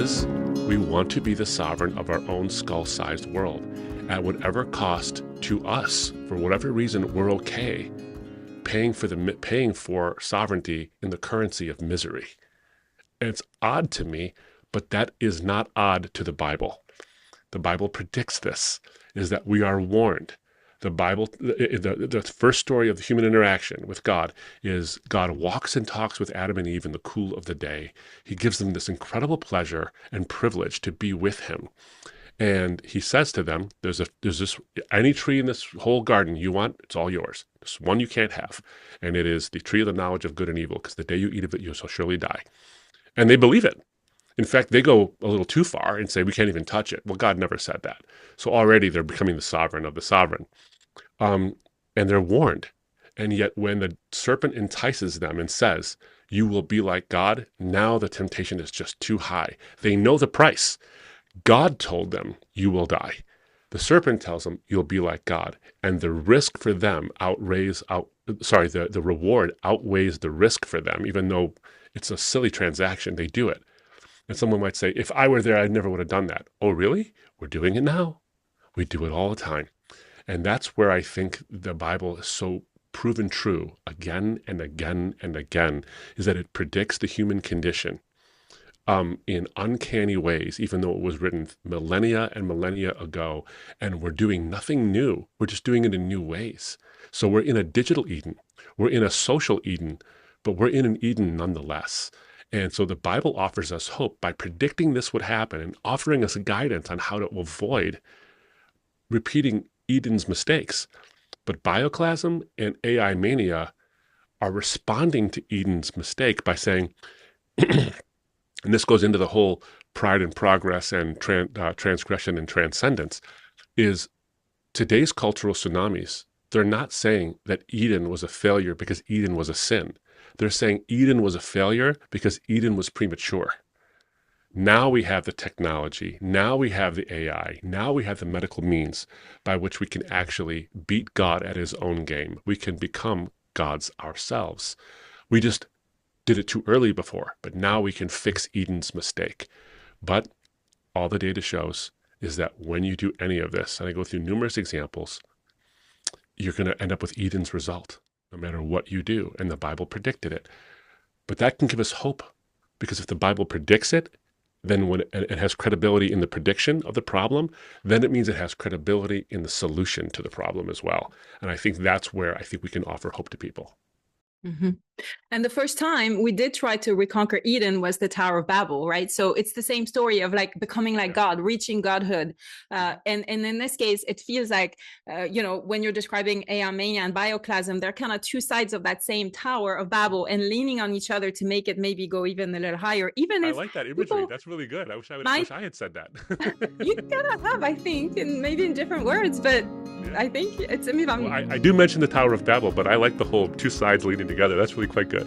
because we want to be the sovereign of our own skull-sized world at whatever cost to us. For whatever reason, we're okay paying for sovereignty in the currency of misery. And it's odd to me, but that is not odd to the Bible. The Bible predicts this, is that we are warned. The Bible, the first story of the human interaction with God is God walks and talks with Adam and Eve in the cool of the day. He gives them this incredible pleasure and privilege to be with him. And he says to them, there's this, any tree in this whole garden you want, it's all yours. There's one you can't have. And it is the tree of the knowledge of good and evil, because the day you eat of it, you shall surely die. And they believe it. In fact, they go a little too far and say, we can't even touch it. Well, God never said that. So already they're becoming the sovereign of the sovereign. And they're warned. And yet when the serpent entices them and says, you will be like God, now the temptation is just too high. They know the price. God told them, you will die. The serpent tells them, you'll be like God. And the risk for them the reward outweighs the risk for them, even though it's a silly transaction. They do it. And someone might say, if I were there, I never would have done that. Oh, really? We're doing it now. We do it all the time. And that's where I think the Bible is so proven true again and again and again, is that it predicts the human condition in uncanny ways, even though it was written millennia and millennia ago, and we're doing nothing new. We're just doing it in new ways. So we're in a digital Eden. We're in a social Eden, but we're in an Eden nonetheless. And so the Bible offers us hope by predicting this would happen and offering us guidance on how to avoid repeating Eden's mistakes. But Bioclasm and AI Mania are responding to Eden's mistake by saying, and this goes into the whole pride and progress and transgression and transcendence, is today's cultural tsunamis. They're not saying that Eden was a failure because Eden was a sin. They're saying Eden was a failure because Eden was premature. Now we have the technology. Now we have the AI. Now we have the medical means by which we can actually beat God at his own game. We can become gods ourselves. We just did it too early before, but now we can fix Eden's mistake. But all the data shows is that when you do any of this, and I go through numerous examples, you're going to end up with Eden's result, no matter what you do. And the Bible predicted it. But that can give us hope, because if the Bible predicts it, then when it has credibility in the prediction of the problem, then it means it has credibility in the solution to the problem as well. And I think that's where I think we can offer hope to people. Mm-hmm. And the first time we did try to reconquer Eden was the Tower of Babel, right? So it's the same story of like becoming like God, reaching godhood. And in this case, it feels like, when you're describing AI Mania and Bioclasm, they're kind of two sides of that same Tower of Babel and leaning on each other to make it maybe go even a little higher. Even if I like that imagery. That's really good. I wish I had said that. You kind of have, I think, and maybe in different words, but yeah. I think it's. I do mention the Tower of Babel, but I like the whole two sides leading together. That's really quite good.